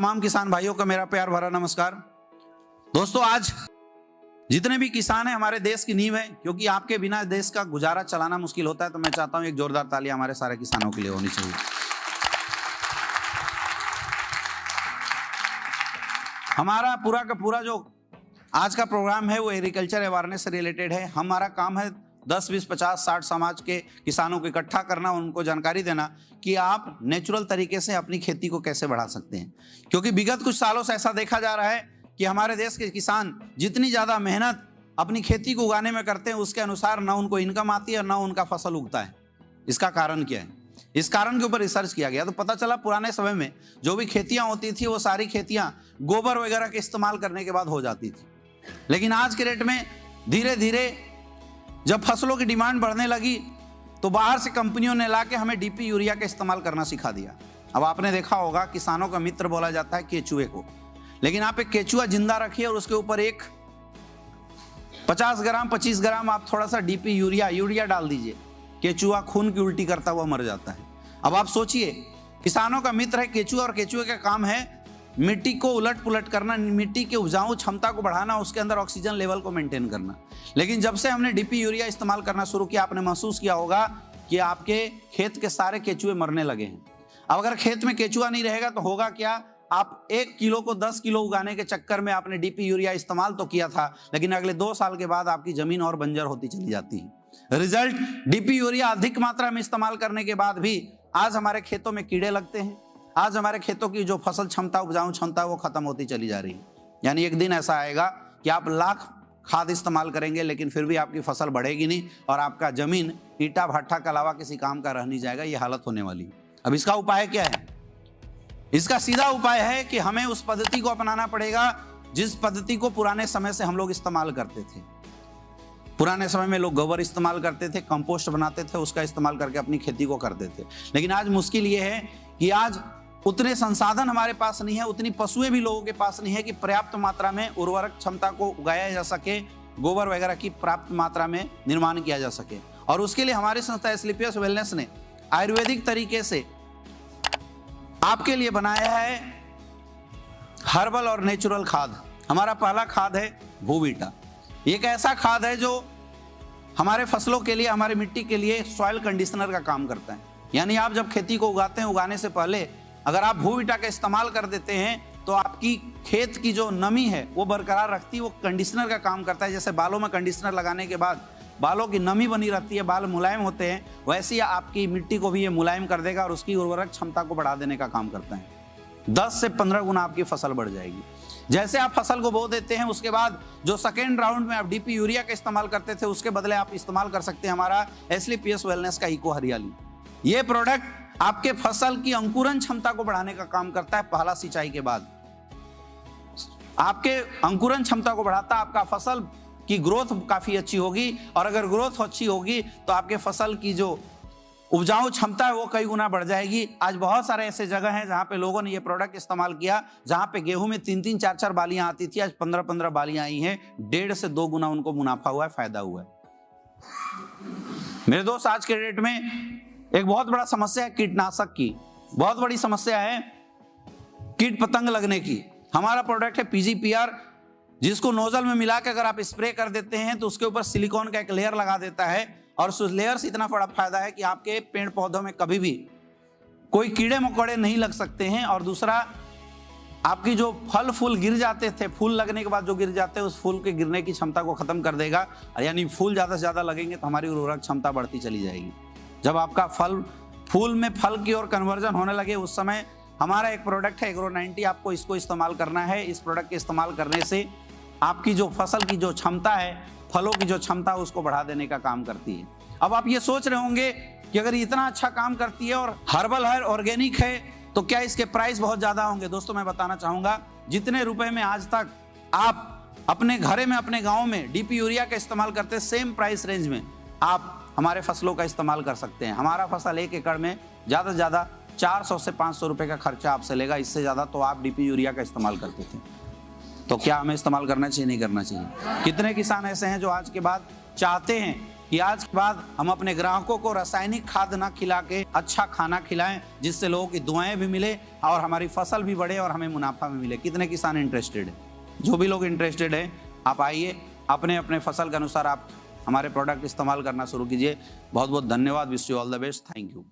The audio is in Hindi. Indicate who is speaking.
Speaker 1: तमाम किसान भाइयों का मेरा प्यार भरा नमस्कार। दोस्तों, आज जितने भी किसान हैं हमारे देश की नींव है, क्योंकि आपके बिना देश का गुजारा चलाना मुश्किल होता है। तो मैं चाहता हूं एक जोरदार तालियां हमारे सारे किसानों के लिए होनी चाहिए। हमारा पूरा का पूरा जो आज का प्रोग्राम है वो एग्रीकल्चर अवेयरनेस से रिलेटेड है। हमारा काम है 10, 20, 50, 60 समाज के किसानों को इकट्ठा करना, उनको जानकारी देना कि आप नेचुरल तरीके से अपनी खेती को कैसे बढ़ा सकते हैं। क्योंकि विगत कुछ सालों से ऐसा देखा जा रहा है कि हमारे देश के किसान जितनी ज़्यादा मेहनत अपनी खेती को उगाने में करते हैं, उसके अनुसार ना उनको इनकम आती है, ना उनका फसल उगता है। इसका कारण क्या है? इस कारण के ऊपर रिसर्च किया गया तो पता चला पुराने समय में जो भी खेतियाँ होती थी वो सारी खेतियाँ गोबर वगैरह के इस्तेमाल करने के बाद हो जाती थी। लेकिन आज के रेट में धीरे धीरे जब फसलों की डिमांड बढ़ने लगी तो बाहर से कंपनियों ने लाके हमें डीपी यूरिया का इस्तेमाल करना सिखा दिया। अब आपने देखा होगा किसानों का मित्र बोला जाता है केचुए को, लेकिन आप एक केचुआ जिंदा रखिए और उसके ऊपर एक 50 ग्राम 25 ग्राम आप थोड़ा सा डीपी यूरिया डाल दीजिए, केचुआ खून की उल्टी करता हुआ मर जाता है। अब आप सोचिए, किसानों का मित्र है केचुआ और केचुए का काम है मिट्टी को उलट पुलट करना, मिट्टी के उपजाऊ क्षमता को बढ़ाना, उसके अंदर ऑक्सीजन लेवल को मेंटेन करना। लेकिन जब से हमने डीपी यूरिया इस्तेमाल करना शुरू किया, आपने महसूस किया होगा कि आपके खेत के सारे केचुए मरने लगे हैं। अब अगर खेत में केचुआ नहीं रहेगा तो होगा क्या? आप 1 किलो को 10 किलो उगाने के चक्कर में आपने डीपी यूरिया इस्तेमाल तो किया था, लेकिन अगले 2 साल के बाद आपकी जमीन और बंजर होती चली जाती है। रिजल्ट, डीपी यूरिया अधिक मात्रा में इस्तेमाल करने के बाद भी आज हमारे खेतों में कीड़े लगते हैं। आज हमारे खेतों की जो फसल क्षमता, उपजाऊ क्षमता, वो खत्म होती चली जा रही है। यानी एक दिन ऐसा आएगा कि आप लाख खाद इस्तेमाल करेंगे लेकिन फिर भी आपकी फसल बढ़ेगी नहीं और आपका जमीन ईटा भट्ठा के अलावा किसी काम का रह नहीं जाएगा। ये हालत होने वाली है। अब इसका उपाय क्या है? इसका सीधा उपाय है कि हमें उस पद्धति को अपनाना पड़ेगा जिस पद्धति को पुराने समय से हम लोग इस्तेमाल करते थे। पुराने समय में लोग गोबर इस्तेमाल करते थे, कंपोस्ट बनाते थे, उसका इस्तेमाल करके अपनी खेती को करते थे। लेकिन आज मुश्किल ये है कि आज उतने संसाधन हमारे पास नहीं है, उतनी पशुएं भी लोगों के पास नहीं है कि पर्याप्त मात्रा में उर्वरक क्षमता को उगाया जा सके, गोबर वगैरह की पर्याप्त मात्रा में निर्माण किया जा सके। और उसके लिए हमारी संस्था एस्क्लेपियस वेलनेस ने आयुर्वेदिक तरीके से आपके लिए बनाया है हर्बल और नेचुरल खाद। हमारा पहला खाद है भूवीटा। एक ऐसा खाद है जो हमारे फसलों के लिए, हमारी मिट्टी के लिए सॉइल कंडीशनर का काम करता है। यानी आप जब खेती को उगाते हैं, उगाने से पहले अगर आप भूवीटा का इस्तेमाल कर देते हैं तो आपकी खेत की जो नमी है वो बरकरार रखती है। वो कंडीशनर का काम करता है। जैसे बालों में कंडीशनर लगाने के बाद बालों की नमी बनी रहती है, बाल मुलायम होते हैं, वैसे ही आपकी मिट्टी को भी ये मुलायम कर देगा और उसकी उर्वरक क्षमता को बढ़ा देने का काम करता है। 10 से 15 गुना आपकी फसल बढ़ जाएगी। जैसे आप फसल को बो देते हैं, उसके बाद जो सेकेंड राउंड में आप डीपी यूरिया का इस्तेमाल करते थे, उसके बदले आप इस्तेमाल कर सकते हैं हमारा एस्क्लेपियस वेलनेस का इको हरियाली। ये प्रोडक्ट आपके फसल की अंकुरन क्षमता को बढ़ाने का काम करता है। पहला सिंचाई के बाद आपके अंकुरन क्षमता को बढ़ाता है, आपका फसल की ग्रोथ काफी अच्छी होगी और अगर ग्रोथ अच्छी होगी तो आपके फसल की जो उपजाऊ क्षमता है वो कई गुना बढ़ जाएगी। आज बहुत सारे ऐसे जगह हैं जहां पे लोगों ने ये प्रोडक्ट इस्तेमाल किया, जहां पे गेहूं में 3-3, 4-4 बालियां आती थी, आज 15-15 बालियां आई हैं। 1.5 से 2 गुना उनको मुनाफा हुआ है, फायदा हुआ है। मेरे दोस्त, आज के डेट में एक बहुत बड़ा समस्या है कीटनाशक की। बहुत बड़ी समस्या है कीट पतंग लगने की। हमारा प्रोडक्ट है PGPR, जिसको नोजल में मिला के अगर आप स्प्रे कर देते हैं तो उसके ऊपर सिलिकॉन का एक लेयर लगा देता है और उस लेयर से इतना बड़ा फायदा है कि आपके पेड़ पौधों में कभी भी कोई कीड़े मकोड़े नहीं लग सकते हैं। और दूसरा, आपकी जो फल फूल गिर जाते थे, फूल लगने के बाद जो गिर जाते हैं, उस फूल के गिरने की क्षमता को खत्म कर देगा। यानी फूल ज्यादा से ज्यादा लगेंगे तो हमारी उर्वरक क्षमता बढ़ती चली जाएगी। जब आपका फूल में फल की ओर कन्वर्जन होने लगे, उस समय हमारा एक प्रोडक्ट है एग्रो 90, आपको इसको इस्तेमाल करना है। इस प्रोडक्ट के इस्तेमाल करने से आपकी जो फसल की जो क्षमता है, फलों की जो क्षमता है, उसको बढ़ा देने का काम करती है। अब आप ये सोच रहे होंगे कि अगर इतना अच्छा काम करती है और हर्बल है, ऑर्गेनिक है, तो क्या इसके प्राइस बहुत ज्यादा होंगे? दोस्तों, मैं बताना चाहूंगा, जितने रुपए में आज तक आप अपने घरे में, अपने गाँव में डीपी यूरिया का इस्तेमाल करते, सेम प्राइस रेंज में आप हमारे फसलों का इस्तेमाल कर सकते हैं। हमारा फसल 1 एकड़ में ज्यादा से ज्यादा 400 से 500 रुपए का खर्चा आपसे लेगा। इससे ज्यादा तो आप डीपी यूरिया का इस्तेमाल करते थे। तो क्या हमें इस्तेमाल करना चाहिए, नहीं करना चाहिए? कितने किसान ऐसे हैं जो आज के बाद चाहते हैं कि आज के बाद हम अपने ग्राहकों को रासायनिक खाद ना खिला के अच्छा खाना खिलाएं, जिससे लोगों की दुआएं भी मिले और हमारी फसल भी बढ़े और हमें मुनाफा भी मिले। कितने किसान इंटरेस्टेड है? जो भी लोग इंटरेस्टेड है आप आइए, अपने अपने फसल के अनुसार आप हमारे प्रोडक्ट इस्तेमाल करना शुरू कीजिए। बहुत बहुत धन्यवाद। Wish you all the best. Thank you.